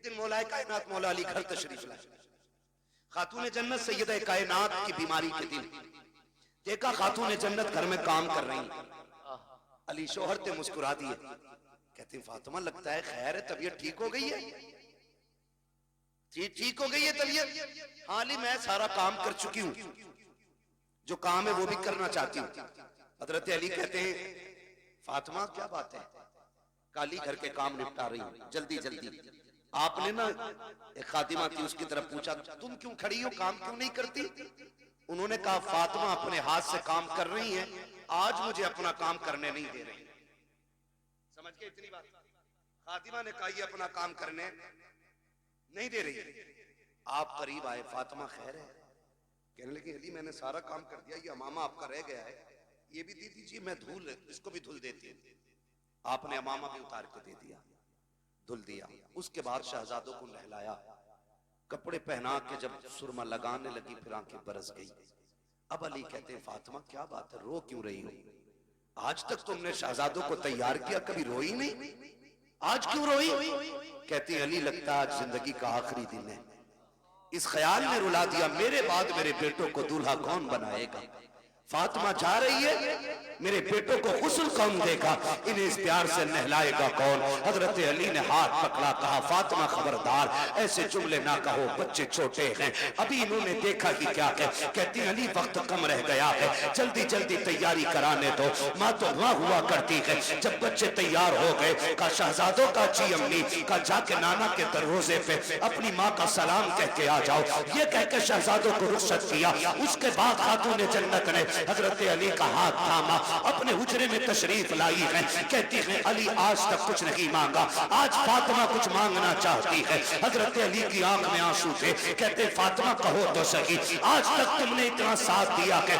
दिन मौलाए कायनात मौला अली घर तशरीफ लाए। खातून जन्नत सैयदा कायनात की बीमारी के दिन देखा खातून जन्नत घर में काम कर रही। अली शोहर ते मुस्कुरा दिए, कहते फातिमा लगता है खैर है, तबीयत ठीक हो गई है? ठीक हो गई है तबीयत? हाँ अली मैं सारा काम कर चुकी हूँ, जो काम है वो भी करना चाहती हूँ। हजरत अली कहते हैं फातिमा क्या बात है? काली घर के काम निपटा रही हूँ जल्दी जल्दी। आपने ना एक खादिमा थी उसकी तरफ पूछा तुम क्यों खड़ी हो, काम क्यों नहीं करती? उन्होंने कहा फातिमा अपने हाथ से काम कर रही है, आज मुझे अपना काम करने नहीं दे रही। समझ के इतनी बात? खातिमा ने कहा ये अपना काम करने नहीं दे रही। आप करीब आए, फातिमा खैर है? कहने लगी अली मैंने सारा काम कर दिया, ये अमामा आपका रह गया है, ये भी दे दीजिए, मैं धूल इसको भी धुल देती हूँ। आपने अमामा भी उतार के दे दिया, धुल दिया। उसके बाद शहजादों को नहलाया, कपड़े पहना के जब सुरमा लगाने लगी फिर आंखें बरस गई। अब अली कहते हैं फातिमा क्या बात है, रो क्यों रही हो? आज तक तुमने शहजादों को तैयार किया, कभी रोई नहीं, आज क्यों रोई? कहती अली लगता आज जिंदगी का आखिरी दिन है, इस ख्याल ने रुला दिया मेरे बाद मेरे बेटों को दूल्हा कौन बनाएगा। फातिमा जा रही है, मेरे बेटों को गुस्ल कौन देगा, इन्हें इस प्यार से नहलाएगा कौन? हजरत अली ने हाथ पकड़ा, कहा फातिमा खबरदार ऐसे जुमले ना कहो, बच्चे छोटे हैं, अभी इन्होंने देखा कि क्या है। कहती अली वक्त कम रह गया है, जल्दी जल्दी तैयारी कराने दो। माँ तो वहां हुआ करती है, जब बच्चे तैयार हो गए का शहजादों का जी अम्मी का जाके नाना के दरवाजे पे अपनी माँ का सलाम कह के आ जाओ, ये कह के शहजादों को रुखसत किया। उसके बाद खातून जन्नत ने हजरत अली का हाथ थामा, अपने हुजरे में तशरीफ लाई है। कहती है अली आज तक कुछ नहीं मांगा, आज फातिमा कुछ मांगना चाहती है। हजरत अली की आंख में आंसू थे, कहते फातिमा कहो तो सही, आज तक तुमने इतना साथ दिया है,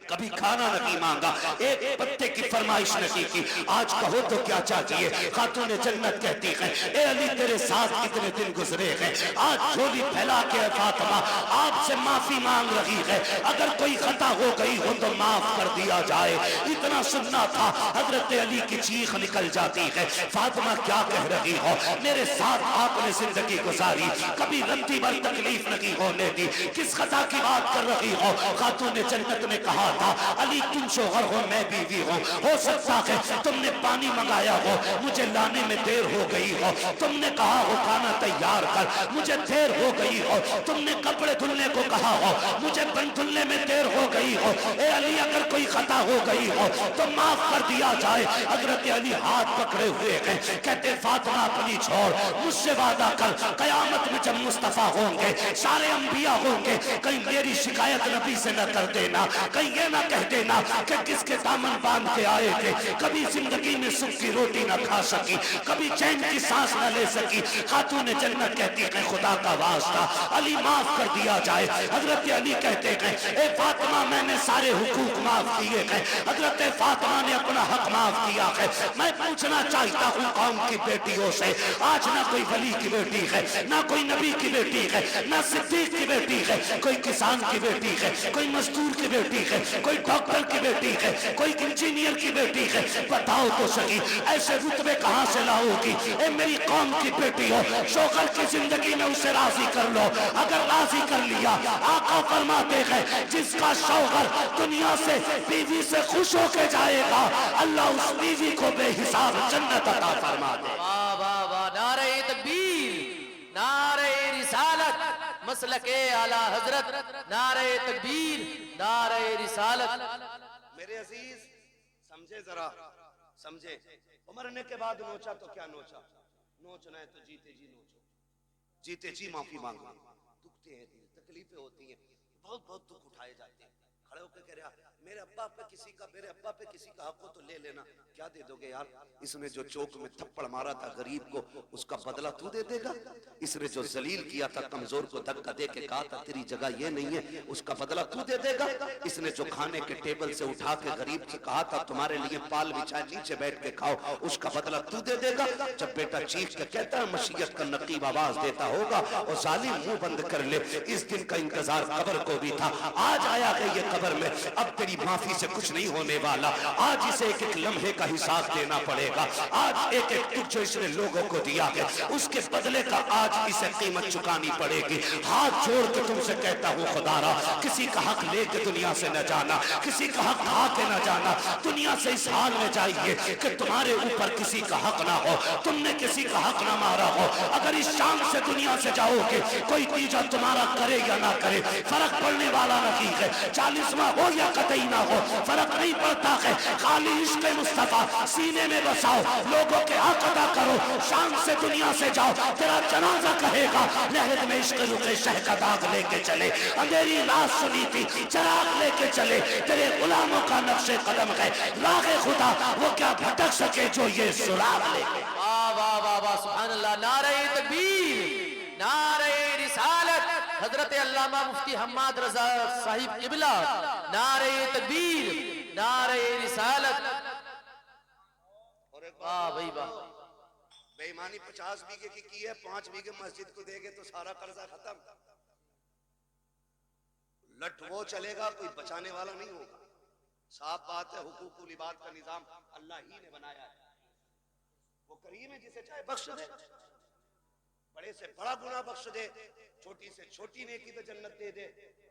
कभी खाना नहीं मांगा, एक पत्ते की फरमाइश नहीं की, आज कहो तो क्या चाहिए? खातून जन्नत कहती है ए अली तेरे साथ कितने दिन गुजरे हैं, आज झोली फैला के फातिमा आपसे माफी मांग रही है, अगर कोई खता हो गई हो तो माफ कर दिया जाए। इतना सुनना था, हजरत अली की चीख निकल जाती है, फातिमा क्या कह रही हो, मेरे साथ आपने जिंदगी गुजारी, कभी रत्ती भर तकलीफ नहीं होने दी, किस खता की बात कर रही हो? खातून जन्नत ने कहा था अली तुम शोहर हो मैं बीवी हूँ, हो सकता है तुमने पानी मंगाया हो मुझे लाने में देर हो गई हो, तुमने कहा हो खाना तैयार कर मुझे देर हो गई हो, तुमने कपड़े धुलने को कहा हो मुझे बन धुलने में देर हो गई हो, ए अली अगर कोई खता हो गई हो तो माफ कर दिया जाए। हजरत अली हाथ पकड़े हुए हैं, कहते फातिमा अपनी छोड़, मुझसे वादा कर कयामत में जब मुस्तफा होंगे सारे अंबिया होंगे, कहीं मेरी शिकायत नबी से न कर देना, कहीं ये ना कह देना कि किसके दामन बांध के आए थे, कभी जिंदगी में सुख की रोटी न खा सकी, कभी चैन की सांस न ले सकी। खातून जन्नत कहती है खुदा का वास्ता अली माफ कर दिया जाए। हजरत अली कहते हैं ए फातिमा मैंने सारे हुकूक माफ किए हैं, हजरत फातिमा ने अपना हक माफ किया है। मैं पूछना चाहता हूँ कौम की बेटियों से, आज ना कोई वली की बेटी है, ना कोई नबी की बेटी है, ना सिद्दीक की बेटी है, कोई किसान की बेटी है, कोई मजदूर की बेटी है, कोई डॉक्टर की बेटी है, कोई इंजीनियर की बेटी है, बताओ तो सही ऐसे रुतबे कहाँ से लाओगी? ए मेरी कौम की बेटी हो, शोहर की जिंदगी में उसे राजी कर लो, अगर राजी कर लिया आका फरमाते हैं जिसका शौहर दुनिया से बीवी से खुश होके जाएगा अल्लाह उस बीवी को बेहिसाब जन्नत अता फरमा दे। वाह वाह वाह, नारे तकबीर, नारे रिसालत, मसलके आला हजरत, नारे तकबीर, नारे रिसालत। मेरे अजीज समझे जरा, समझे, मरने के बाद नोचा तो क्या नोचा, नोचना है तो जीते जी नोचो, जीते जी माफी मांगो। दुखते हैं दिल, तकलीफें होती हैं, बहुत बहुत दुख उठाए जाते हैं, खड़े होकर कह रहा मेरे अब्बा पे किसी का, मेरे अब्बा पे किसी का हक हो तो ले लेना, क्या दे दोगे यार? इसने जो चौक में थप्पड़ मारा था गरीब को उसका बदला तू दे देगा? इसने जो जलील किया था कमजोर को धक्का दे के कहा था तेरी जगह ये नहीं है, उसका बदला तू दे देगा? इसने जो खाने के टेबल से उठा के गरीब से कहा था तुम्हारे लिए पाल बिछाए नीचे बैठ के खाओ, उसका बदला तू दे देगा? जब बेटा चीख के कहता है मशीयत का नकीब आवाज देता होगा और जालिम मुंह बंद कर ले, इस दिन का इंतजार कब्र को भी था, आज आया है ये कब्र में, अब तेरी माफी से कुछ नहीं होने वाला। आज इसे एक एक लम्हे का हिसाब देना पड़ेगा। आज एक एक दुख जो इसने लोगों को दिया है, उसके बदले का आज इसे कीमत चुकानी पड़ेगी। हाथ जोड़ के तुमसे कहता हूँ खुदारा, किसी का हक लेके दुनिया से न जाना, किसी का हक खा के न जाना। दुनिया से इस हाल में जाइए कि तुम्हारे ऊपर किसी का हक ना हो, तुमने किसी का हक ना मारा हो। अगर इस शाम से दुनिया से जाओगे, कोई तीजा तुम्हारा करे या ना करे, फर्क पड़ने वाला नहीं है। 40वां हो या कतई ना हो, फर्क नहीं पड़ता है। खाली इश्क मुस्तफा सीने में बसाओ, लोगों के हक अदा करो। शाम से दुनिया से जाओ, तेरा जनाजा कहेगा लहद में इश्क रुके शह का दाग लेके चले। अंधेरी रात सुनी थी, चराग लेके चले। तेरे गुलामों का नक्शे कदम है, रागे खुदा वो क्या भटक सके जो ये सुराग लेके। वाह वाह वाह वाह, सुभान अल्लाह। नारे तकबीर, नारे रिसालत, हजरत अल्लामा मुफ्ती हम्माद रजा साहिब किबला। नारे तकबीर, नारे रिसालत। वाह भाई वाह। बेईमानी 50 बीघे की है, 5 बीघे मस्जिद को देंगे तो सारा कर्जा खत्म। लट वो चलेगा, कोई बचाने वाला नहीं होगा। साफ बात है, हुकूकुल इबाद का निजाम अल्लाह ही ने बनाया है। वो करीम है, जिसे चाहे बख्श दे, बड़े से बड़ा गुनाह बख्श दे, छोटी से छोटी नेकी पे जन्नत दे दे,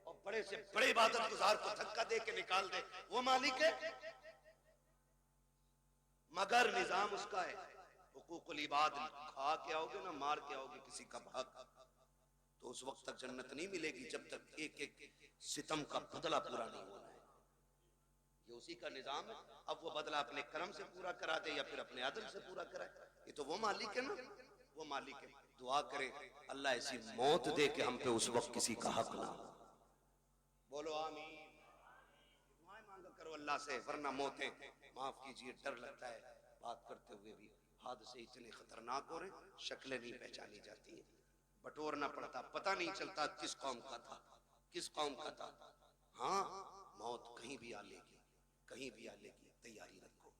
और बड़े से बड़े इबादत गुजार को धक्का दे के निकाल दे। वो मालिक है, मगर निजाम उसका है। हुकूकुल इबाद खा के आओगे ना, मार के आओगे किसी का हक, तो उस वक्त तक जन्नत नहीं मिलेगी जब तक एक एक सितम का बदला पूरा नहीं होना है। ये उसी का निजाम है। अब वो बदला अपने कर्म से पूरा करा दे या फिर अपने अदल से पूरा कराए, ये तो वो मालिक है ना, वो मालिक है। दुआ करें अल्लाह ऐसी मौत दे के हम पे उस वक्त किसी का हक ना हो। बोलो आमीन। दुआएं मांगा करो अल्लाह से, वरना मौतें, माफ कीजिए, डर लगता है बात करते हुए भी। हादसे इतने खतरनाक हो रहे, शक्लें नहीं पहचानी जाती है, बटोरना पड़ता, पता नहीं चलता किस कौम का था, किस कौम का था। हाँ, मौत कहीं भी आ लेगी, कहीं भी आ लेगी। तैयारी रखो,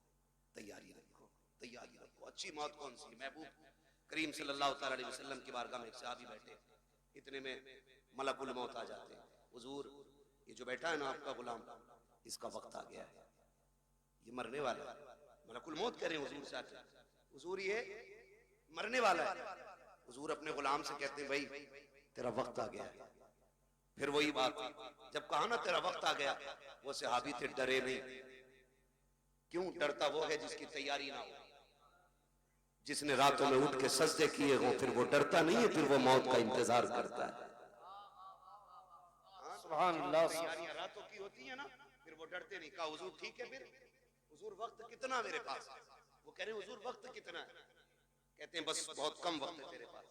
तैयारी रखो, तैयारी रखो। अच्छी मौत कौन सी? महबूब करीम सल्लल्लाहु अलैहि वसल्लम की बारगाह में एक सहाबी बैठे, इतने में मलकुल मौत आ जाते हैं। हुजूर, ये जो बैठा है ना आपका गुलाम, इसका वक्त आ गया है, ये मरने वाला है। मलकुल मौत कह रहे हैं हुजूर से आके, हुजूर ये मरने वाला है। हुजूर अपने गुलाम से कहते हैं, भाई तेरा वक्त आ गया है। फिर वही बात, जब कहा ना तेरा वक्त आ गया, वो सहाबी थे, डरे नहीं। क्यों डरता? वो है जिसकी तैयारी ना हो, जिसने रातों में उठ के सजदे किए हो, फिर वो डरता नहीं है, फिर वो मौत का इंतजार करता है। सुभान अल्लाह। तैयारियां रातों की होती है ना, फिर वो डरते नहीं। कहा हुजूर ठीक है, फिर हुजूर वक्त कितना मेरे पास? वो कह रहे हैं हुजूर वक्त कितना है? कहते हैं बस बहुत कम वक्त है तेरे पास।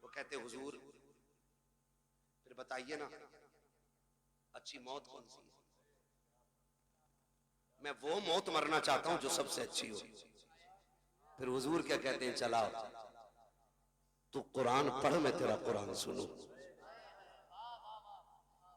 वो कहते हैं हुजूर फिर बताइए ना, अच्छी मौत कौन सी है? मैं वो मौत मरना चाहता हूं जो सबसे अच्छी हो। फिर हुजूर क्या कहते हैं, चलाओ तू कुरान पढ़, मैं तेरा कुरान सुनूं।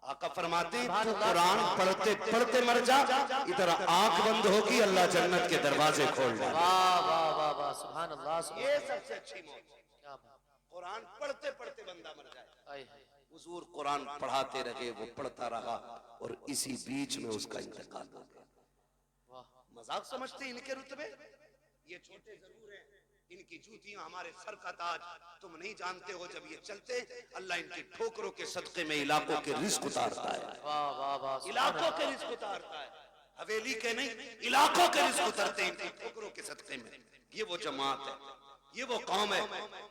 आका फरमाते हैं तू कुरान पढ़ते पढ़ते मर जा, इधर आंख बंद होगी, अल्लाह जन्नत के दरवाजे खोल दे। वाह वाह वाह वाह, सुभान अल्लाह। ये सबसे अच्छी मौत, क्या बात, कुरान पढ़ते पढ़ते बंदा मर जाए। हुजूर कुरान पढ़ाते रहे, वो पढ़ता रहा, और इसी बीच में उसका इंतकाल हो गया। मजाक समझते इनके रुतबे? ये छोटे जरूर हैं, इनकी जूतियां हमारे सर का ताज। तुम नहीं जानते हो, जब ये चलते अल्लाह इनकी ठोकरों के सदके में इलाकों के रिस्क उतारता है। वाह वाह वाह, इलाकों के रिस्क उतारता है, हवेली के नहीं, इलाकों के रिस्क उतरते हैं इनकी ठोकरों के सदके में। ये वो जमात है, ये वो कौम है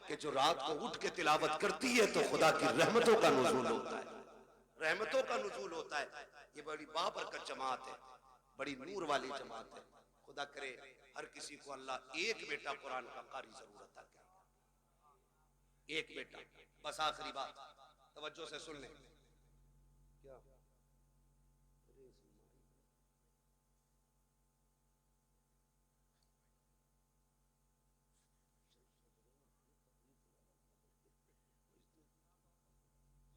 कि जो रात को उठ के तिलावत करती है तो खुदा की रहमतों का नुज़ूल होता है, रहमतों का नुज़ूल होता है। ये बड़ी बाबरकत जमात है, बड़ी नूर वाली जमात है। खुदा करे हर किसी को अल्लाह एक बेटा कुरान का कारी जरूर अता करे, एक बेटा। बस आखिरी बात तवज्जो से सुन लें। क्या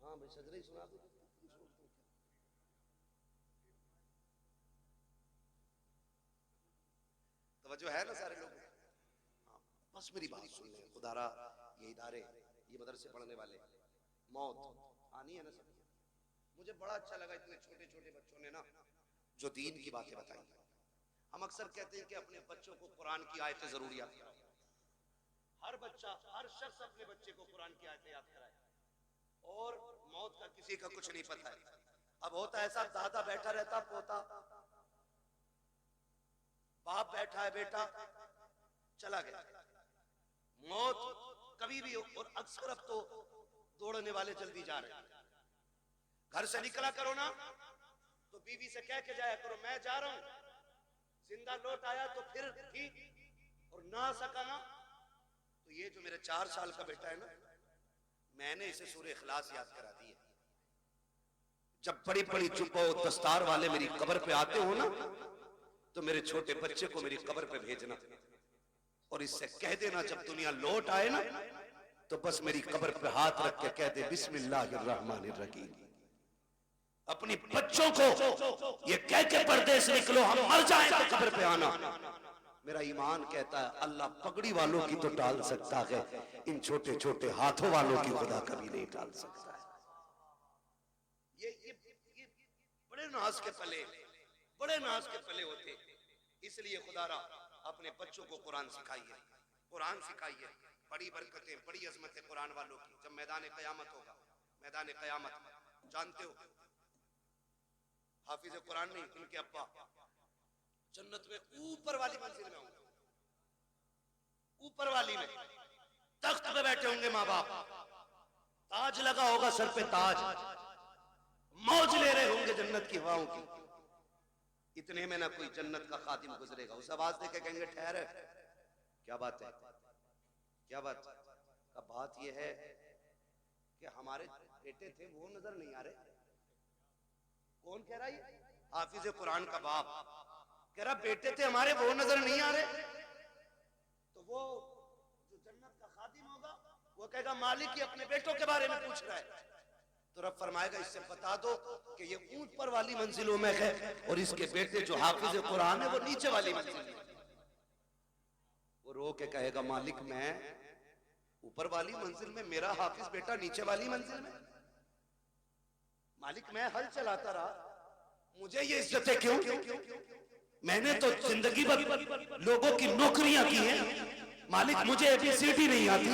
हाँ भाई, सजरे ही सुना दो। तवज्जो है ना सारे लोग? हाँ, बस मेरी बात सुन लें। खुदारा ये इदारे, ये मदरसे पढ़ने वाले, मौत आनी है ना सब। मुझे बड़ा अच्छा लगा इतने छोटे छोटे बच्चों ने ना जो दीन की बातें बताई। हम अक्सर कहते हैं कि अपने बच्चों को कुरान की आयतें जरूर याद कराओ। हर बच्चा, हर शख्स अपने बच्चे को कुरान की आयतें याद कराए। और मौत का किसी का कुछ नहीं पता है। अब होता ऐसा, दादा बैठा रहता, पोता, बाप बैठा है, बेटा चला गया, मौत कभी भी हो। और अक्सर अब तो दौड़ने वाले जल्दी जा रहे हैं। घर से निकला करो ना तो बीवी से कह के जाया करो मैं जा रहा हूं, जिंदा लौट आया तो फिर ठीक, और ना आ सका ना तो ये जो मेरे 4 साल का बेटा है ना, मैंने इसे सूरह इखलास याद करा दी है। जब बड़ी बड़ी जुब्बा और दस्तार वाले मेरी कब्र पे आते हो ना तो मेरे छोटे बच्चे को मेरी कब्र पे भेजना और इससे कह देना जब दुनिया लौट आए ना तो बस मेरी कब्र पे हाथ रख के कह दे बिस्मिल्लाहिर्रहमानिर्रहीम। अपनी बच्चों को ये कह के परदेश निकलो, हम मर जाएं तो कब्र पे आना। मेरा ईमान कहता है अल्लाह पगड़ी वालों की तो टाल सकता है, इन छोटे छोटे हाथों वालों की खुदा कभी नहीं टाल सकता है। ये बड़े नाज के पले, बड़े नाज के पले होते। इसलिए खुदारा अपने बच्चों को कुरान सिखाइए, कुरान सिखाइए। बड़ी बरकतें, बड़ी अजमतें कुरान वालों की। जब मैदान क़यामत होगा, मैदान क़यामत जानते हो, हाफिज कुरान नहीं, उनके अब्बा जन्नत में ऊपर वाली मंजिल में होंगे, ऊपर वाली में तख्त पे बैठे होंगे माँ बाप, ताज लगा होगा सर पे, ताज, मौज ले रहे होंगे जन्नत की हवाओं की। इतने में ना कोई जन्नत का खादिम गुजरेगा, उस आवाज दे के कहेंगे ठहर, क्या बात है, क्या बात का बात यह है कि हमारे बेटे थे वो नजर नहीं आ रहे। कौन कह रहा है? हाफिज कुरान का बाप कह रहा बेटे थे हमारे वो नजर नहीं आ रहे। तो वो जो जन्नत का खादिम होगा वो कहेगा मालिक ही अपने बेटों के बारे में पूछ रहा है। तो रब फरमाएगा इससे बता दो कि ये ऊपर वाली मंजिलों में है और इसके बेटे जो हाफिज कुरान है वो नीचे वाली मंजिल में। वो रो के कहेगा मालिक मैं ऊपर वाली मंजिल में, मेरा हाफिज बेटा नीचे वाली मंजिल में। मालिक मैं हल चलाता रहा, मुझे ये इज्जतें क्यों? मैंने तो जिंदगी भर लोगों की नौकरियां की हैं, मालिक मुझे एबीसीडी नहीं आती,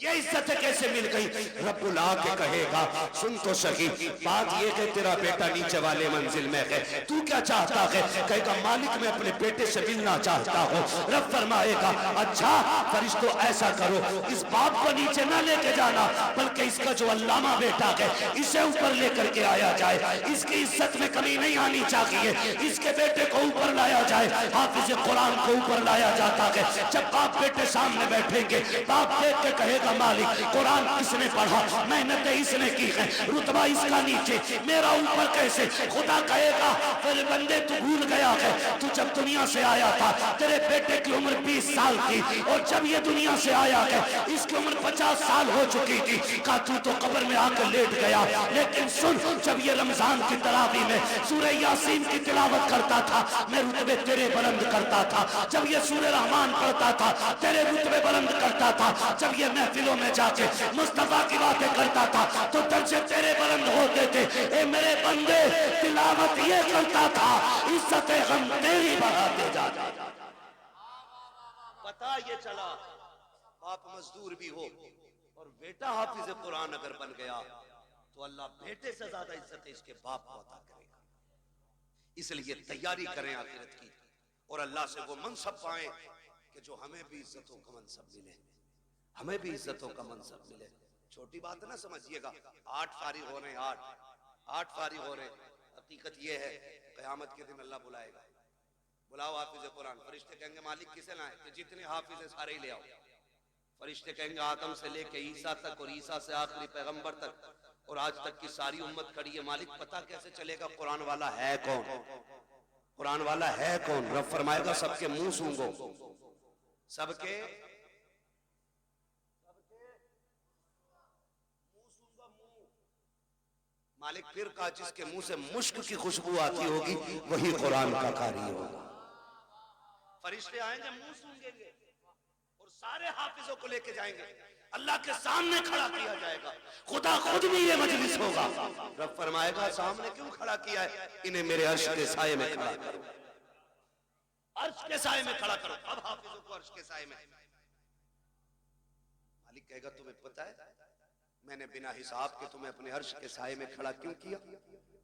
ये इज्जतें कैसे मिल गई? रब्बुल आके कहेगा सुन तो सही, बात ये कि तेरा बेटा नीचे वाले मंजिल में है, तू क्या चाहता है? कहेगा मालिक मैं अपने बेटे से मिलना चाहता हूँ। रब फरमाएगा अच्छा फरिश्तों ऐसा करो, इस बाप को नीचे ना लेके जाना, बल्कि इसका जो अल्लामा बेटा है इसे ऊपर लेकर के आया जाए, इसकी इज्जत में कमी नहीं आनी चाहिए, इसके बेटे को ऊपर लाया जाए। हाफिज कुरान को ऊपर लाया जाता है। जब बाप बेटे सामने बैठेंगे, बाप देख के कहेगा मालिक कुरान किसने पढ़ा, मेहनतें इसने की है, रुतबा इसका नीचे, मेरा ऊपर कैसे? खुदा कहेगा फिर बंदे तू भूल गया है, तू जब दुनिया से आया था तेरे बेटे की उम्र 20 साल थी और जब ये दुनिया से आया है इसकी उम्र 50 साल हो चुकी थी। का तू तो कब्र में आकर लेट गया, लेकिन सुन जब ये रमजान की तरावी में सूरह यासीन की तिलावत करता था मैं रुतबे तेरे बुलंद करता था, जब ये सूरह रहमान पढ़ता था तेरे रुतबे बुलंद करता था, जब ये महफिलों में जाके मुस्तफा की बातें करता था तो दर्जे तेरे बुलंद होते थे। ए मेरे बंदे तिलावत ये करता था, इज्जत हम तेरी बढ़ाते जाते। पता ये चला बाप मजदूर भी हो और बेटा हाफिज कुरान अगर बन गया तो अल्लाह बेटे से ज्यादा इज्जत इसके बाप को अता करेगा। इसलिए तैयारी करें आखिरत की और अल्लाह से वो मनसब पाएं कि जो हमें भी इज्जतों का मनसब मिले, हमें भी इज्जतों का मनसब मिले। छोटी बात ना समझिएगा, 8 फारिग हो रहे, 8 फारिग हो रहे। हकीकत ये है क़यामत के दिन अल्लाह बुलाएगा, बुलाओ हाफिज कुरान। फरिश्ते कहेंगे मालिक किसे लाए? कि जितने हाफिज सारे ही ले आओ। फरिश्ते कहेंगे आदम से लेके ईसा तक और ईसा से आखिरी पैगंबर तक और आज तक की सारी उम्मत खड़ी है। मालिक पता कैसे चलेगा कुरान वाला है कौन? कुरान वाला है कौन? रब फरमाएगा सबके मुंह सूंघो, सबके मालिक फिर कहा जिसके मुंह से मुश्क की खुशबू आती होगी वही कुरान का कारी होगा। फरिश्ते आएंगे मुंह सूंघेंगे और सारे हाफिजों को लेके जाएंगे। अल्लाह के सामने खड़ा किया जाएगा, खुदा खुद भी ये मजलिस होगा। रब फरमाएगा सामने क्यों खड़ा किया है, इन्हें मेरे अर्श के साये में खड़ा करो, अर्श के साये में खड़ा करो। अब हाफिजों को अर्श के साये में, मालिक कहेगा तुम्हें पता है मैंने बिना हिसाब के तुम्हें अपने अर्श के साये में खड़ा क्यों किया?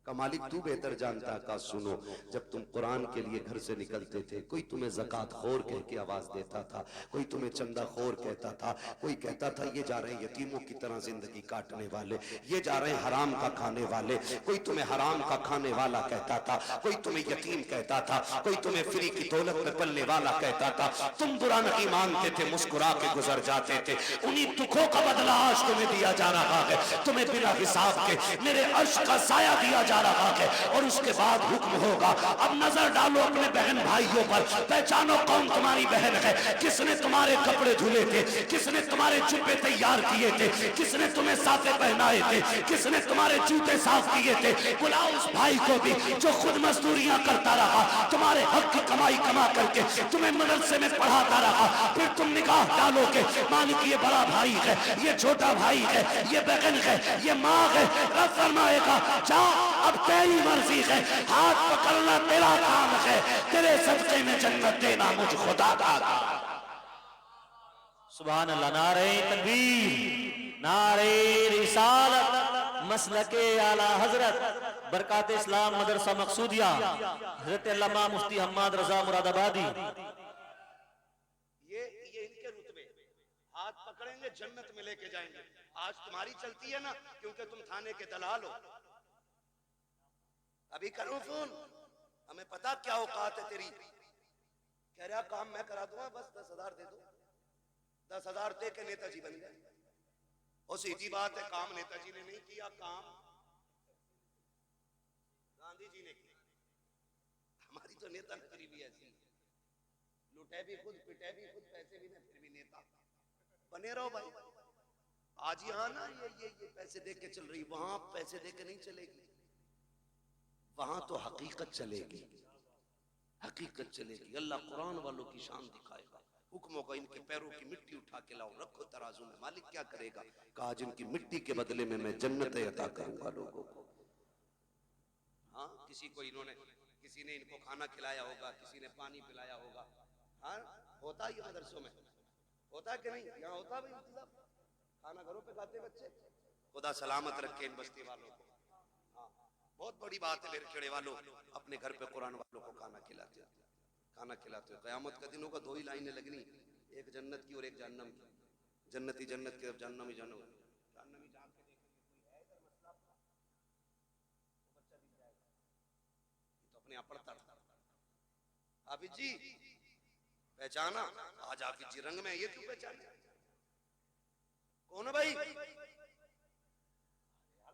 का मालिक तू बेहतर जानता। का सुनो, जब तुम कुरान के लिए घर से निकलते थे, कोई तुम्हें ज़कात खोर कह के आवाज देता था, कोई तुम्हें चंदा खोर कहता था, कोई कहता था ये जा रहे हैं यतीमों की तरह जिंदगी काटने वाले, ये जा रहे हैं हराम का खाने वाले, कोई तुम्हें हराम का खाने वाला कहता था, कोई तुम्हें यतीम कहता था, कोई तुम्हें फ्री की दौलत में पलने वाला कहता था। तुम बुरा नहीं मानते थे, मुस्कुरा के गुजर जाते थे। उन्हीं दुखों का बदला आज तुम्हें दिया जा रहा है। तुम्हें बिना हिसाब के मेरे अर्श का साया दिया जा रहा है। और उसके बाद हुक्म होगा, अब नजर डालो अपने बहन भाइयों पर, पहचानो कौन तुम्हारी बहन है, किसने तुम्हारे कपड़े धुले थे, किसने तुम्हारे जुब्बे तैयार किए थे, किसने तुम्हें साफे पहनाए थे, किसने तुम्हारे जूते साफ किए थे। बुलाओ उस भाई को भी जो खुद मजदूरियां करता रहा, तुम्हारे हक की कमाई कमा करके तुम्हें मदरसे में पढ़ाता रहा। फिर तुम निगाह डालोगे, मालिक ये बड़ा भाई है, ये छोटा भाई है, ये बहन है, ये माँ है। रब फरमाएगा जा, अब तेरी मर्जी है, हाथ पकड़ना तेरा काम है, तेरे सदके में जन्नत देना मुझ खुदा का। सुभान अल्लाह। नारे तकबीर, नारे रिसालत, मसलके आला हजरत बरकात इस्लाम मदरसा मकसूदिया हजरत अल्लामा मुफ्ती हम्माद रजा मुरादाबादी। ये इनके रुतबे, हाथ पकड़ेंगे जन्नत में लेके जाएंगे। आज तुम्हारी चलती है ना, क्योंकि तुम थाने के दलाल हो। अभी करूं फोन, हमें पता क्या औकात है तेरी। कह रहा काम मैं करा दूंगा, बस 10,000 दे दो। 10,000 दे के नेताजी बन गए। और सीधी बात है, काम नेताजी ने नहीं किया, काम गांधी जी ने किया। हमारी तो नेता नगरी भी ऐसी, लुटे भी खुद, पिटे भी खुद, पैसे भी नहीं, फिर भी नेता बने रहो भाई। आज यहाँ ना ये पैसे दे के चल रही, वहां पैसे दे के नहीं चलेगी। वहां तो हकीकत चलेगी, हकीकत चलेगी। अल्लाह कुरान वालों की शान दिखाएगा। हुक्म होगा इनके पैरों की मिट्टी उठा के लाओ, रखो तराजू में। मालिक क्या करेगा? कहा जिनकी मिट्टी के बदले में मैं जन्नतें अता करूंगा लोगों को। हाँ, किसी ने इनको खाना खिलाया होगा, किसी ने पानी पिलाया होगा। हाँ, होता ही मदरसों में होता है कि नहीं? यहाँ होता भाई इंतजाम, खाना घरों पे खाते बच्चे। खुदा सलामत रखे इन बस्ती वालों को। हाँ, बहुत बड़ी बात है मेरे खेड़े वालों, अपने घर पे कुरान वालों को खाना खिलाते हो, खाना खिलाते हो। कयामत का दिन होगा, 2 ही लाइनें लगनी, एक जन्नत की और एक जहन्नम की। जन्नती जन्नत की, जहन्नमी जहन्नम। जहन्नमी जान के देखेंगे कोई है इधर मसला, तो बच्चा दिख जाएगा। ये तो अपने आप पढ़ता रहता। हाफिज जी पहचाना? आज हाफिज जी रंग में, ये क्यों पहचाने? कौन है भाई? यार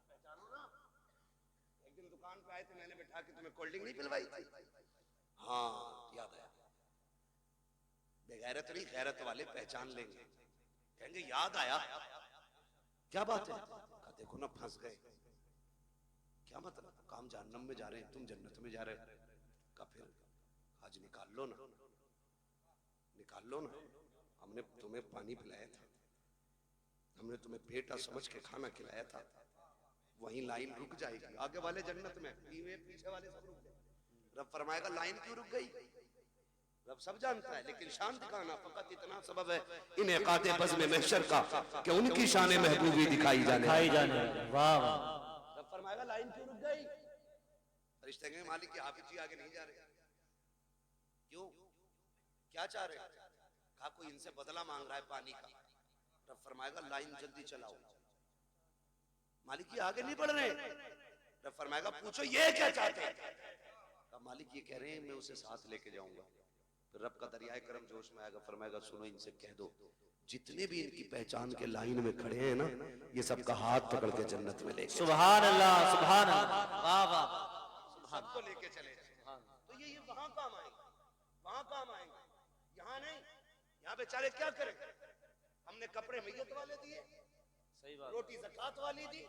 पहचानो ना। एक दिन दुकान पे आए थे, मैंने बैठा के तुम्हें कोल्ड ड्रिंक नहीं पिलवाई थी? हाँ याद आया। बेगैरत नहीं, गैरत वाले पहचान लेंगे, कहेंगे याद आया। क्या बात है? देखो ना फंस गए। क्या मतलब? काम जहन्नम में जा रहे हैं, तुम जन्नत में जा रहे हो। का फिर आज निकाल लो ना, निकाल लो ना। हमने तुम्हें पानी पिलाया था, हमने तुम्हें बेटा समझ के खाना खिलाया था। वहीं लाइन रुक जाएगी, आगे वाले जन्नत में, पीछे वाले सब रुक गए। रब फरमाएगा लाइन क्यों रुक गई? रब सब जानता है, लेकिन शान दिखाना फकत इतना सबब है इन्हें काते बज़्म महशर का कि उनकी शान महबूबी दिखाई जाने। वाह वाह। रब फरमाएगा लाइन क्यों रुक गई? फरिश्ते कहेंगे मालिक के हाफिज जी आगे नहीं जा रहे। क्यों? क्या चाह रहे? कहा कोई इनसे बदला मांग रहा है पानी का। रब फरमाएगा लाइन जल्दी चलाओ। मालिक ये आगे नहीं बढ़ रहे। रब फरमाएगा पूछो ये क्या चाहते हैं? कहा मालिक ये कह रहे हैं मैं उसे साथ लेके जाऊंगा। फिर रब का दरियाए करम जोश में आएगा, फरमाएगा सुनो इनसे कह दो जितने भी इनकी पहचान के लाइन में खड़े हैं ना, ये सबका हाथ पकड़ के जन्नत में लेके। सुभान अल्लाह, सुभान अल्लाह, वाह वाह। सबको लेके चले जाए। तो ये वहां काम आएंगे, वहां काम आएंगे, यहाँ नहीं। यहाँ बेचारे क्या करें? हमने कपड़े मैयत वाले दिए, सही बात, रोटी ज़कात वाली दी,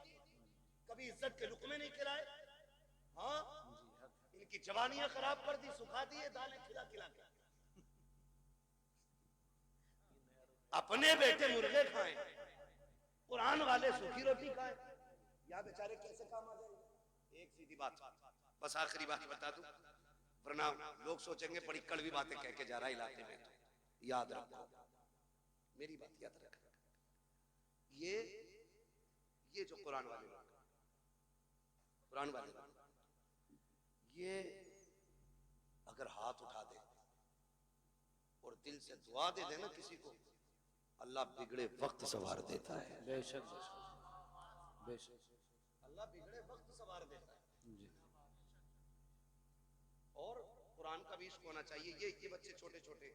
कभी इज्जत के लुकमे नहीं खिलाए। हाँ, इनकी जवानियां खराब कर दी, सुखा दिए दालें खिला खिला के। अपने बेटे मुर्गे खाएं, कुरान वाले सूखी रोटी खाएं, या बेचारे कैसे काम आ जाएंगे। एक सीधी बात, बस आखिरी बात बता दूं, वरना लोग सोचेंगे बड़ी कड़वी बातें कह के जा रहा इलाके में। तो याद रखो, मेरी बात याद रखो, ये जो कुरान वाले लोग, ये अगर हाथ उठा दे और दिल से दुआ दे देना किसी को, अल्लाह बिगड़े वक्त सवार देता है। बेशक बेशक अल्लाह बिगड़े वक्त सवार देता है। और कुरान का भी इश्क होना चाहिए। ये बच्चे छोटे छोटे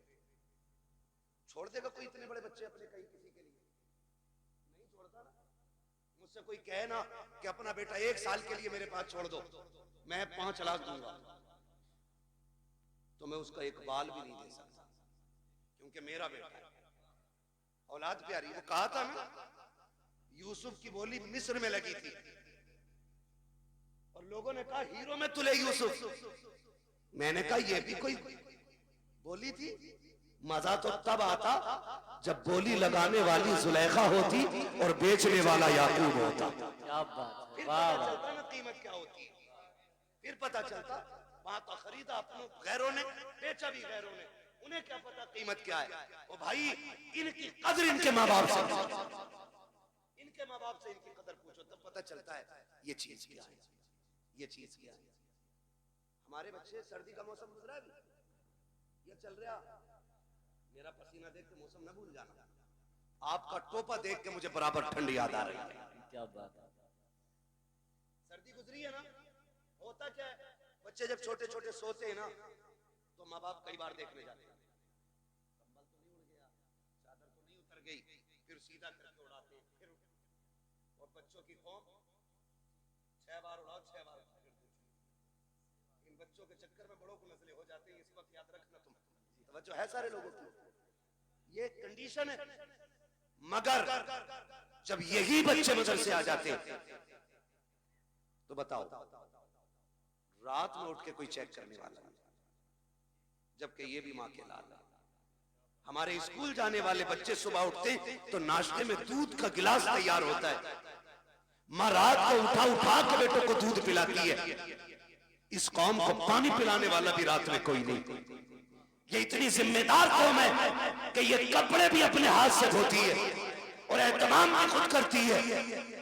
छोड़ देगा कोई इतने बड़े बच्चे अपने कहीं किसी के लिए नहीं छोड़ता ना। मुझसे कोई कहे ना कि अपना बेटा 1 साल के लिए मेरे पास छोड़ दो, मैं 5 लाख दूंगा, तो मैं उसका एक बाल भी नहीं दे सकता, क्योंकि मेरा बेटा है, औलाद प्यारी। वो कहा था ना, यूसुफ की बोली मिस्र में लगी थी और लोगों ने कहा हीरो में तुले यूसुफ। मैंने कहा ये भी कोई बोली थी? मजा तो तब आता जब बोली लगाने वाली जुलेखा होती और बेचने वाला याकूब होता। क्या बात, फिर पता चलता ना कीमत क्या होती है, फिर पता चलता। वहां तो खरीदा अपनों गैरों ने, बेचा भी गैरों ने, उन्हें क्या पता कीमत क्या है। ओ भाई, इनकी कदर इनके माँ बाप से, इनके माँ बाप से इनकी कदर पूछो, तब पता चलता है ये चीज क्या है, ये चीज क्या है। हमारे बच्चे, सर्दी का मौसम गुजरा है, ये चल रहा, मेरा पसीना देख के मौसम न भूल जाना, आपका टोपा देख के मुझे बराबर ठंड याद आ रही है। क्या बात है। सर्दी गुजरी है ना, होता क्या है, बच्चे जब छोटे छोटे सोते हैं ना, तो माँ बाप कई बार देखने जाते हैं, कंबल तो नहीं उड़ गया, चादर तो नहीं उतर गई, फिर सीधा करके उड़ाते हैं, फिर और बच्चों की कौम 6 बार उड़ाओ 6 बार उठा कर देती है। इन बच्चों के चक्कर में बड़ों को नस्लें हो जाती है, इस वक्त याद रखना तुम, तवज्जो है सारे लोगों की, ये कंडीशन है। मगर जब यही बच्चे मदरसे आ जाते हैं तो बताओ, रात में उठ के कोई चेक करने वाला नहीं, जबकि ये भी माँ के लाल। हमारे स्कूल जाने वाले बच्चे सुबह उठते तो नाश्ते में दूध का गिलास तैयार होता है, माँ रात को उठा उठा के बेटों को दूध पिलाती है। इस कौम को पानी पिलाने वाला भी रात में कोई नहीं। ये इतनी जिम्मेदार कौम है कि ये कपड़े भी अपने हाथ से धोती है और एहतमाम भी खुद करती है।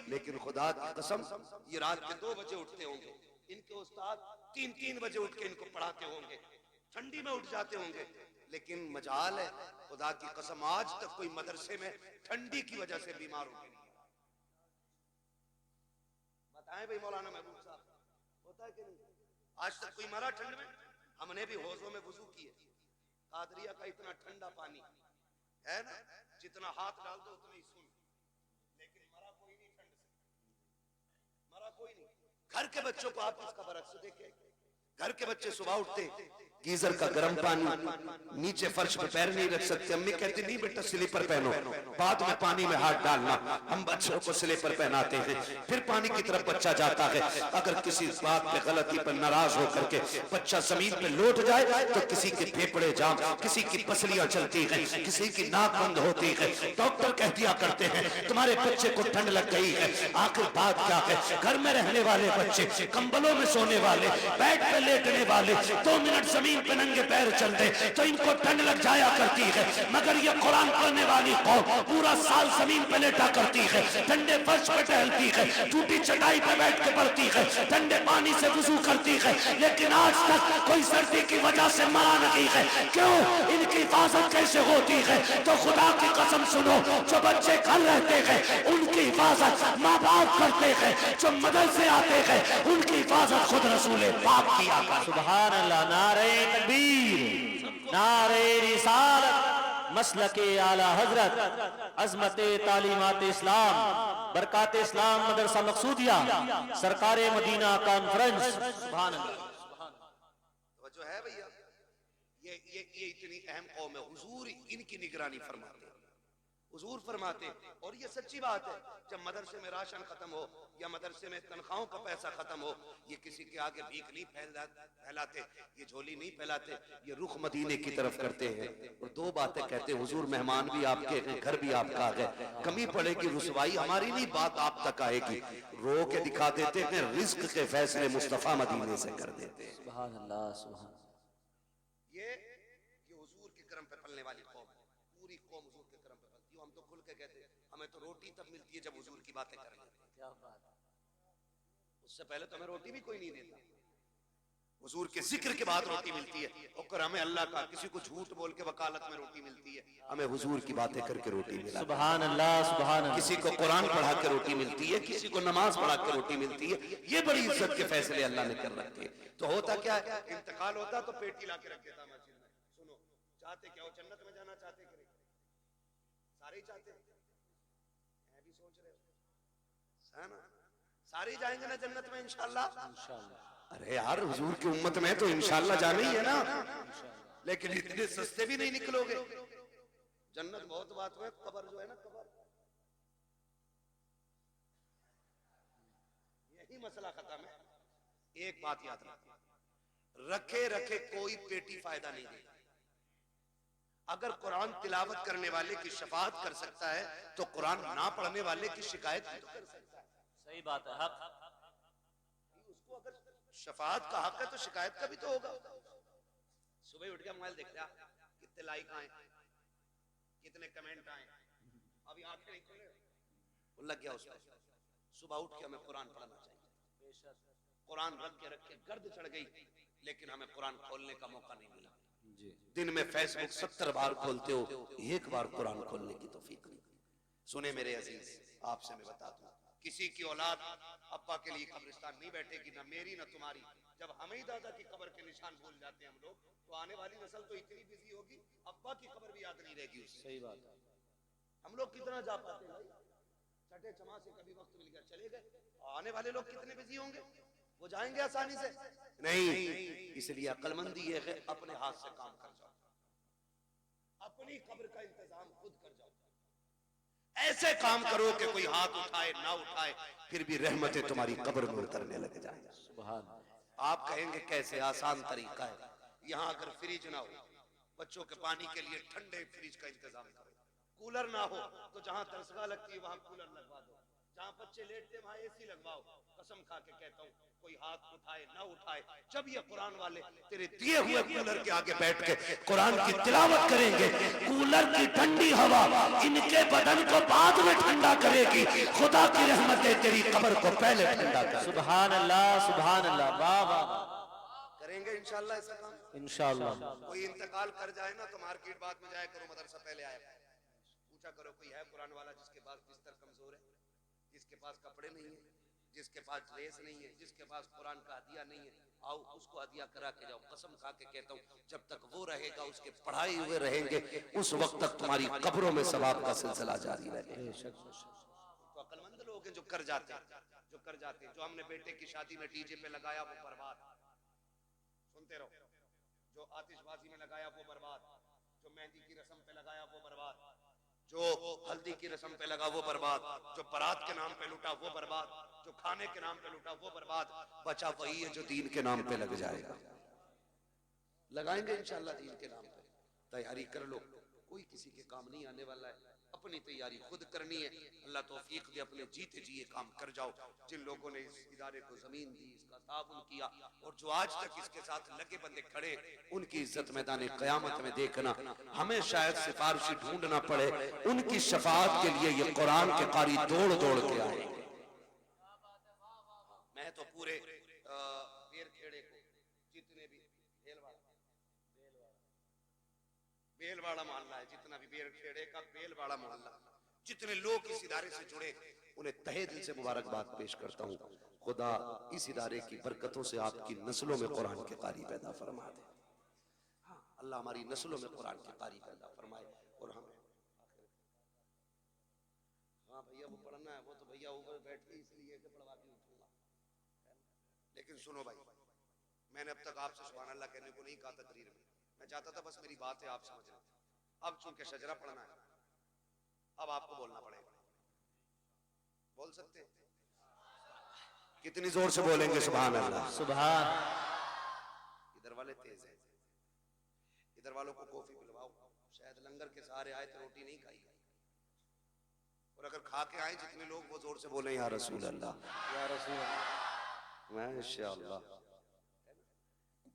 लेकिन खुदा की कसम, ये रात के 2 बजे उठते होंगे, इनके उस्ताद 3-3 बजे उठ के इनको पढ़ाते होंगे, ठंडी में उठ जाते होंगे। लेकिन मजाल है, खुदा की कसम, आज तक कोई मदरसे में ठंडी की वजह से बीमार हो गया। बताएं भाई मौलाना महबूब साहब, होता है कि नहीं? आज तक कोई मरा ठंड में? हमने भी हौजों में वुजू किए, कादरिया का इतना ठंडा पानी है ना, जितना हाथ डाल दो उतना ही सुन, लेकिन मरा कोई नहीं ठंड से, मरा कोई नहीं। घर के बच्चों को आप इसका बरक्स देखें, घर के बच्चे सुबह उठते गीजर का गर्म पानी, नीचे फर्श पे पैर नहीं रख सकते, अम्मी कहती नहीं बेटा स्लीपर पहनो, बाद में पानी में हाथ डालना। हम बच्चों को स्लीपर पहनाते हैं, फिर पानी की तरफ बच्चा जाता है। अगर किसी बात पे गलती पर नाराज होकर के बच्चा जमीन पे लौट जाए तो किसी के फेफड़े जाम, किसी की पसलियां चलती हैं, किसी की नाक बंद होती है। डॉक्टर कह दिया करते हैं तुम्हारे बच्चे को ठंड लग गई है। आखिर बात क्या है? घर में रहने वाले बच्चे, कंबलों में सोने वाले, बेड पे लेटने वाले, 2 मिनट जमीन पे नंगे पैर चल दे तो इनको ठंड लग जाया करती है। मगर ये कुरान पढ़ने वाली कौम पूरा साल जमीन पे लेटा करती है, ठंडे फर्श पे टहलती है, टूटी चटाई पे बैठ के पढ़ती है, ठंडे पानी से वुजू करती है, लेकिन आज तक कोई सर्दी की वजह से मरा नहीं है। क्यों? इनकी हिफाजत कैसे होती है? तो खुदा की कसम सुनो, जो बच्चे घर रहते हैं उनकी हिफाजत माँ बाप करते हैं, जो मदरसे आते हैं उनकी हिफाजत खुद रसूल पाक किया करते हैं। सुभान अल्लाह। नारे तकबीर, नारे रिसालत, मसलके आला हजरत, अजमत तालीमात इस्लाम, बरकात इस्लाम मदरसा मकसूदिया, सरकारे मदीना कॉन्फ्रेंस। सुभान अल्लाह। तो जो है भैया, ये इतनी अहम कौम है, हुजूर इनकी निगरानी फरमाते हैं, हुजूर फरमाते, और ये सच्ची बात है, जब मदरसे में राशन खत्म हो या मदरसे में तनख्वाहों का पैसा खत्म हो, ये किसी के आगे भीख नहीं फैलाते, ये झोली नहीं फैलाते, ये रुख मदीने की तरफ करते हैं और दो बातें कहते हैं, हुजूर मेहमान भी आपके हैं, घर भी आपका है, कमी पड़ेगी रुसवाई हमारी नहीं, बात आप तक आएगी, रो के दिखा देते हैं, रिज्क के फैसले मुस्तफा मदीने से कर देते हैं। सुभान अल्लाह, सुभान। ये हुजूर के करम पे पलने वाली कौम है, पूरी कौम हुजूर के करम पे पलती है। हम तो खुल के कहते हैं, हमें तो रोटी तब मिलती है जब हुजूर की बातें करें, क्या बात है। उससे पहले तो हमें रोटी भी कोई नहीं देता, हुजूर के जिक्र के बाद रोटी मिलती है। और हमें अल्लाह का, किसी को झूठ बोल के वकालत में रोटी मिलती है, हमें हुजूर की बातें करके रोटी मिलती है। सुभान अल्लाह, सुभान अल्लाह। किसी को कुरान पढ़ा के रोटी मिलती है, किसी को नमाज पढ़ा के रोटी मिलती है। ये बड़ी इज्जत के फैसले अल्लाह ने कर रखे हैं। तो होता क्या है, इंतकाल होता तो पेटी ला के रख देता मस्जिद में। सुनो, चाहते क्या हो, जन्नत में जाना चाहते कि नहीं? सारे ही चाहते हैं, मैं भी सोच रहे हो, है ना? सारे ही जाएंगे ना जन्नत में इंशाल्लाह। इंशाअल्लाह। अरे यार, हुजूर की उम्मत में तो इंशाल्लाह जाना ही है ना, लेकिन इतने सस्ते भी नहीं निकलोगे। जन्नत बहुत बात है, कब्र जो है ना, कब्र यही मसला खत्म है। एक बात याद रखो, रखे रखे कोई पेटी फायदा नहीं देगी। अगर कुरान तिलावत करने वाले की शफाअत कर सकता है तो कुरान ना पढ़ने वाले की शिकायत भी तो कर सकता है। सही बात है, हक। उसको अगर शफाअत का हक है तो शिकायत का भी तो होगा। सुबह उठ के मोबाइल देखते हैं, कितने लाइक आए, कितने कमेंट आए, अभी आंखें नहीं खोले, वो लग गया उसमें। सुबह उठ के हमें कुरान पढ़ना चाहिए। कुरान रख के गर्द चढ़ गई, लेकिन हमें कुरान खोलने का मौका नहीं मिला। दिन में फेसबुक 70 बार खोलते हो, एक बार कुरान खोलने की तौफीक नहीं। सुने मेरे अजीज, आपसे मैं बता दूं, किसी की औलाद अब्बा के लिए कब्रिस्तान नहीं बैठेगी, ना मेरी ना तुम्हारी। जब हमें ही दादा की कब्र के निशान भूल जाते हैं हम लोग, तो आने वाली नस्ल तो इतनी बिजी होगी, अब्बा की कब्र भी याद नहीं रहेगी उससे। सही बात है। हम लोग कितना जा पाते हैं भाई, छठे छमा से कभी वक्त मिल गया चले गए। आने वाले लोग कितने बिजी होंगे, वो जाएंगे आसानी से नहीं। इसलिए अक्लमंदी ये है, अपने हाथ से काम कर जाओ, अपनी कब्र का इंतजाम खुद कर जाओ। ऐसे काम करो कि कोई हाथ उठाए ना उठाए, फिर भी रहमतें तुम्हारी कब्र में उतरने लग जाए। सुभान। आप कहेंगे कैसे, आसान तरीका है। यहाँ अगर फ्रिज ना हो, बच्चों के पानी के लिए ठंडे फ्रिज का इंतजाम करो। कूलर ना हो तो जहां तरसगा लगती है वहां कूलर लगवा दो, जहां बच्चे लेटते वहां एसी लगवाओ। कसम खा के कहता हूँ, कोई हाथ उठाए ना उठाए, जब ये कुरान वाले तेरे दिए हुए कूलर के आगे बैठ के कुरान की तिलावत करेंगे, कूलर की ठंडी हवा इनके बदन को बाद में ठंडा करेगी। खुदा की रहमतें तेरी कब्र को पहले ठंडा कर। सुभान अल्लाह, सुभान अल्लाह। वाह वाह। करेंगे इंशाल्लाह ऐसा काम। इंशाअल्लाह। कोई इंतकाल कर जाए ना तो मार्केट बाद में जाया करो, मदरसा पहले आया पूछा करो, कोई है कुरान वाला जिसके पास बिस्तर कमजोर है, जिसके पास कपड़े नहीं है, जिसके पास ड्रेस नहीं है, जिसके पास कुरान का हदिया नहीं है, आओ उसको हदिया करा के जाओ। कसम खा के कहता हूँ, जब तक वो रहेगा, उसके पढ़ाए हुए रहेंगे, उस वक्त तक तुम्हारी कब्रों में सवाब का सिलसिला जारी रहेगा। तो अक्लमंद लोग हैं जो कर जाते हैं, जो हमने बेटे की शादी में डीजे पे लगाया वो बर्बाद, सुनते रहो। जो आतिशबाजी में लगाया वो बर्बाद, जो मेहंदी की रस्म पे लगाया वो बर्बाद, जो हल्दी की रस्म पे लगा वो बर्बाद, जो बारात के नाम पे लुटा वो बर्बाद, जो खाने के नाम पे लुटा वो बर्बाद। बचा वही है जो दीन के नाम पे लग जाएगा। लगाएंगे इंशाल्लाह दीन के नाम पे, तैयारी कर लो, कोई किसी के काम नहीं आने वाला है, अपनी तैयारी खुद करनी है। अल्लाह तौफीक दे, अपने जीते जी काम कर जाओ। जिन लोगों ने इस इदारे को जमीन दी, इसका ताबुन किया, और जो आज तक इसके साथ लगे बंदे खड़े, उनकी इज्जत मैदान क़यामत में देखना। हमें शायद सिफारिशी ढूंढना पड़े, उनकी शफाअत के लिए ये कुरान के कारी दौड़ दौड़ के आए। मैं तो पूरे बेर खेड़े को, जितने भी बेलवाड़ा मोहल्ला है, जितना भी बेर खेड़े का बेलवाड़ा मोहल्ला, जितने लोग इस इदारे से जुड़े, उन्हें तहे दिल से मुबारकबाद पेश करता हूँ। खुदा इस इदारे की बरकतों से आपकी नस्लों में कुरान के कारी पैदा फरमा दे। हाँ, अल्लाह हमारी नस्लों में कुरान के कारी पैदा फरमाए। और हमें हाँ भैया वो पढ़ना है, वो तो भैया ऊपर बैठ के इसलिए कि पढ़वा के उठूंगा। लेकिन सुनो भाई, मैंने अब तक आपसे सुभान अल्लाह कहने को नहीं कहा तकरीर में, मैं चाहता था बस मेरी बात है आप समझ रहे। अब चूंकि शजरा पढ़ना है, अब आपको बोलना पड़ेगा। बोल सकते हैं? कितनी जोर से बोलेंगे सुभान अल्लाह? सुभान। इधर वाले तेज हैं, इधर वालों को कॉफी पिलवाओ। शायद लंगर के सहारे आए तो रोटी नहीं खाई, और अगर खा के आए जितने लोग वो जोर से बोले या रसूल अल्लाह, या रसूल अल्लाह। माशाअल्लाह।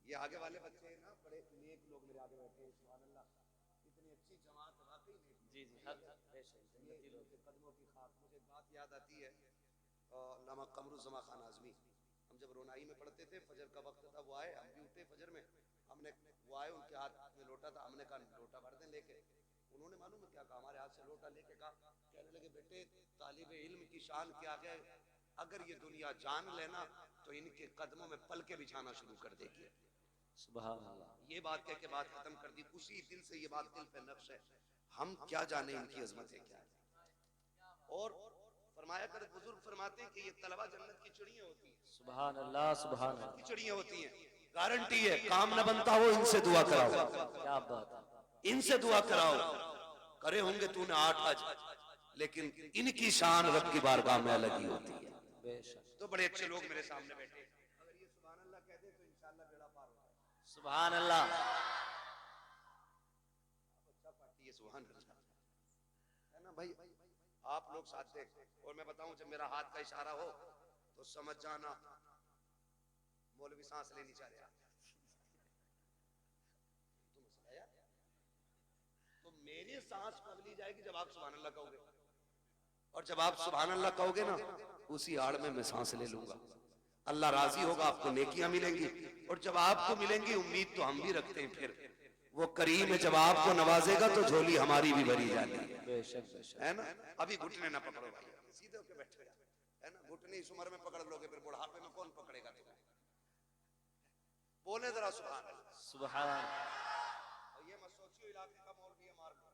ये आगे वाले बच्चे हैं ना, बड़े नेक लोग मेरे आगे बैठे हैं, सुभान अल्लाह। इतनी अच्छी जमात है वाकई नेक। जी जी, ये कदमों की खाक। मुझे एक बात याद आती है, अल्लामा कमरुज़्ज़मा खान आज़मी, हम जब रोनाई में पढ़ते थे, फजर का वक्त था, वो आए, हम भी उठे फजर में, हमने वो आए, उनके हाथ में लोटा था, हमने कहा लोटा भर दें लेके। उन्होंने मालूम है क्या कहा? हमारे हाथ से लोटा लेके कहा, कहने लगे बेटे तालिबे इल्म की शान क्या है, अगर ये दुनिया जान लेना तो इनके कदमों में पलके बिछाना शुरू कर देगी। सुभान अल्लाह। ये बात कह के बात खत्म कर दी। उसी दिल से ये बात दिल पे नक्श है, हम क्या जाने इनकी अजमत है क्या है। और फरमाया कर बुजुर्ग फरमाते हैं कि ये तलबा जन्नत की चिड़ियां होती हैं। सुभान अल्लाह, सुभान अल्लाह। की चिड़ियां होती हैं, गारंटी है, काम न बनता हो इनसे दुआ कराओ, क्या बात है। इनसे दुआ कराओ। करे होंगे तूने 8 हज, लेकिन इनकी शान रब की बारगाह में अलग ही होती है। बेशक। तो बड़े अच्छे लोग मेरे सामने बैठे, अगर ये सुभान अल्लाह कहते तो इंशाअल्लाह बेड़ा पार होता है। सुभान अल्लाह। अच्छा पार्टी है, सुभान अल्लाह, है ना भाई? आप लोग साथ देख, और मैं बताऊं जब मेरा हाथ का इशारा हो तो समझ जाना मौलवी सांस लेनी चाह रहा। तो मेरी सांस कब ली जाएगी? जब आप सुभान अल्लाह कहोगे, और जब आप सुभान अल्लाह कहोगे ना, उसी आड़ में मैं सांस ले लूंगा। अल्लाह राजी होगा, आपको नेकियां मिलेंगी, और जब आपको मिलेंगी, उम्मीद तो हम भी रखते हैं, फिर वो करीम है, जब आपको नवाजेगा तो झोली हमारी भी भरी जाती है। बेशक बेशक। है ना? अभी घुटने ना पकड़ो भाई, सीधे होके बैठो यार, है ना? घुटने इस उम्र में पकड़ लोगे, फिर बुढ़ापे में कौन पकड़ेगा तुम्हें? बोले जरा सुभान अल्लाह। सुभान। और ये मत सोचियो इलाके का मौलवी है मार लो,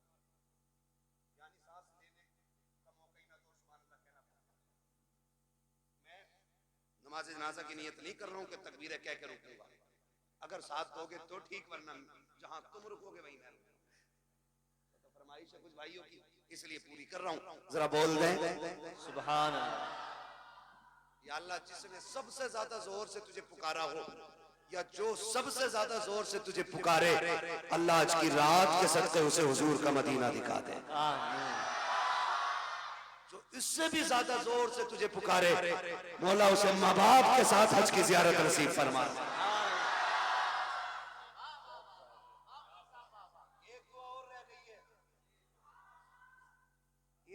यानी सांस लेने का मौका ही ना दो, सुभान अल्लाह कहना पड़ता। मैं नमाज जनाजा की नियत नहीं कर रहा हूँ कि तकबीर कह के रुकूंगा, अगर साथ दोगे तो ठीक, वरना जहां तुम रुकोगे वहीं मैं रुकूंगा। तो फरमाइश है कुछ भाइयों की, इसलिए पूरी कर रहा हूँ, जरा बोल दें सुभान अल्लाह। या अल्लाह, जिसने सबसे ज्यादा जोर से तुझे पुकारा हो, या जो सबसे ज्यादा जोर से तुझे पुकारे, अल्लाह आज की रात के सदक़े उसे हुजूर का मदीना दिखा दे। जो इससे भी ज्यादा जोर से तुझे पुकारे, मौला उसे माँ बाप के साथ हज की ज़ियारत नसीब फरमा। एक दुआ और रह गई है,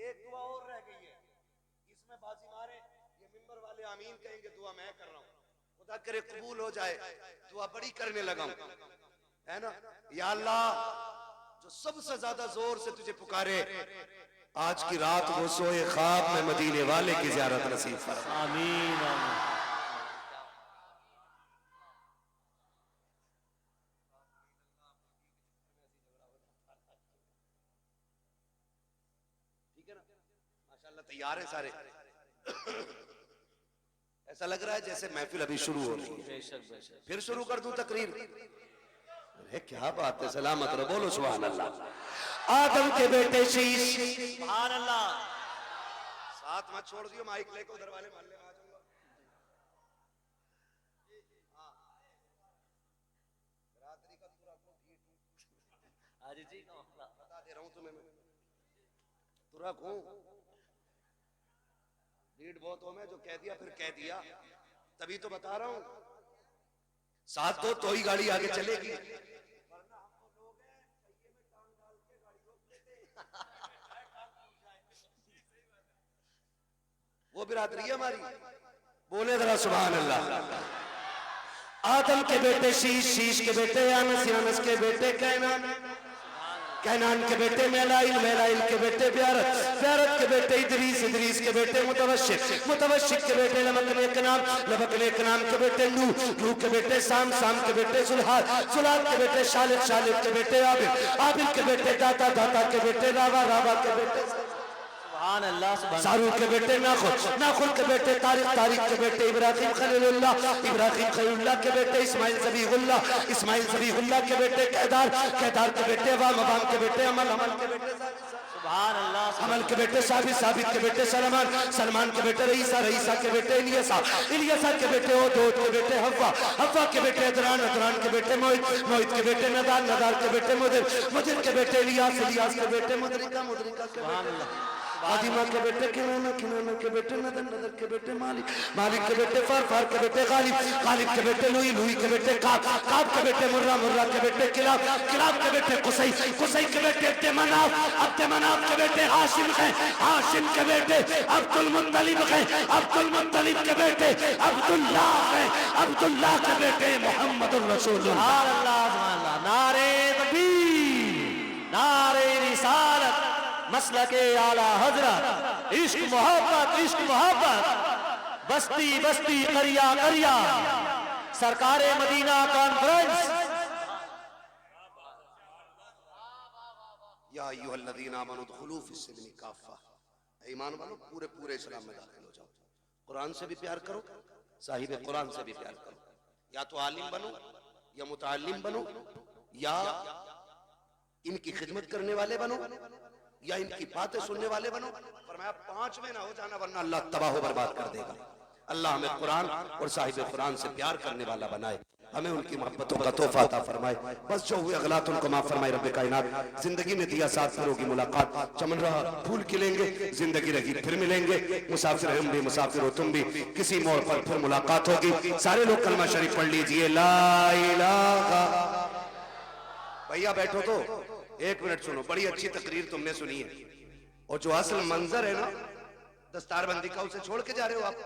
एक दुआ और रह गई है, इसमें बाजी मारे, ये मिंबर वाले आमीन कहेंगे, दुआ मैं कर रहा हूँ, खुदा करे कबूल हो जाए, दुआ बड़ी करने लगा हूं, है ना? या अल्लाह, जो सबसे ज्यादा जोर से तुझे पुकारे, आज की रात वो सोए ख्वाब में मदीने वाले की ज़ियारत नसीब फरमा। आमीन आमीन। ठीक है ना? माशाअल्लाह तैयार है सारे। ऐसा लग रहा है जैसे महफिल अभी शुरू हो रही है। बेशक बेशक। फिर शुरू कर दूं तकरीर? अरे क्या बात है, सलामत रहो, बोलो सुभान अल्लाह। आदम के बेटे शीश, सुभान अल्लाह। साथ मत छोड़ दियो, माइक लेके उधर वाले मोहल्ले में आ जाऊंगा। रात्रि का पूरा हाजी जी का मामला बता दे रहा हूं तुम्हें मैं, तुरक हूं, भीड़ बहुत हो, मैं जो कह दिया फिर कह दिया, तभी तो बता रहा हूं। साथ दो तो ही गाड़ी आगे चलेगी, वरना हम तो लोग हैं पहिए में टांग डाल के गाड़ी रोक लेते हैं। वो बिरादरी है हमारी, बोले जरा सुभान अल्लाह। आदम के बेटे शीश, शीश के बेटे यानस, यानस के बेटे कैनान, कैनान के बेटे मेलाइल, मेलाइल के बेटे प्यारत, प्यारत के बेटे इदरीस, इदरीस के बेटे मुतवशिक, मुतवशिक के बेटे लबक नेक नाम, लबक नेक नाम के बेटे नूह, नूह के बेटे साम, साम के बेटे सुलहाद, सुलहाद के बेटे शालिक, शालिक के बेटे आबिद, आबिद के बेटे दाता, दाता के बेटे रावा, रावा के बेटे सुभान अल्लाह। सुभान सारूक के बेटे नाखुल, नाखुल के बेटे तारिक, तारिक के बेटे इब्राहिम खलीलुल्लाह, इब्राहिम खलीलुल्लाह के बेटे इस्माइल ज़बीहुल्लाह, इस्माइल ज़बीहुल्लाह के बेटे केदार, केदार के बेटे वाम, वाम के बेटे अमल, अमल के बेटे सुभान अल्लाह। अमल के बेटे साबित, साबित के बेटे सलमान, सलमान के बेटे रईसा, रईसा के बेटे इलियासा, इलियासा के बेटे ओदोद के बेटे हव्वा, हव्वा के बेटे अदरान, अदरान के बेटे मोहित, मोहित के बेटे नदार, नदार के बेटे मुदिर, मुदिर के बेटे इलियास, इलियास के बेटे मुदरिका, मुदरिका के बेटे आदिमा के बेटे किनाना, किनाना के बेटे नदर, नदर के बेटे मालिक, मालिक के बेटे फार, फार के बेटे गालिब, गालिब के बेटे लुई, लुई के बेटे काब, काब के बेटे मुर्रा, मुर्रा के बेटे किलाब, किलाब के बेटे कुसै, कुसै के बेटे अब्दमनाफ, अब्दमनाफ के बेटे हाशिम है, हाशिम के बेटे अब्दुल मुत्तलिब है, अब्दुल मुत्तलिब के बेटे अब्दुल्लाह है, अब्दुल्लाह के बेटे मोहम्मदुर रसूलुल्लाह। सुभान अल्लाह, सुभान अल्लाह। नारे तकबीर, नारे रिसालत, मसलके आला हजरत, इश्क मोहब्बत, इश्क मोहब्बत, बस्ती बस्ती करिया करिया, सरकारे मदीना कॉन्फ्रेंस। या अय्युहल्लज़ीना आमनू उदखुलू फिस्सिल्मी काफ़ा, ईमान वालों पूरे पूरे इस्लाम में दाखिल हो जाओ। कुरान से भी प्यार करो, साहिब कुरान से भी प्यार करो। या तो आलिम बनो या मुतअल्लिम बनो या इनकी खिदमत करने वाले बनो या इनकी बातें सुनने वाले बनो। फरमाया 5 में ना हो जाना वरना अल्लाह तबाह बर्बाद कर देगा। अल्लाह हमें कुरान और साहिब कुरान से प्यार करने वाला बनाए, हमें उनकी मोहब्बतों का तोहफा अता फरमाए। बस जो हुए अगलात उनको माफ फरमाए रब्बे कायनात। जिंदगी ने दिया साथ फिरों की मुलाकात, चमन रहा फूल खिलेंगे, जिंदगी रही फिर मिलेंगे। मुसाफिर हम भी, मुसाफिर हो तुम भी, किसी मोड़ पर फिर मुलाकात होगी। सारे लोग कलमा शरीफ पढ़ लीजिए, ला इलाहा। भैया बैठो तो 1 मिनट सुनो, बड़ी अच्छी तकरीर तुमने सुनी है और जो असल मंजर है ना दस्तारबंदी का, उसे छोड़ के जा रहे हो आप।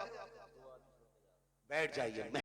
बैठ जाइए।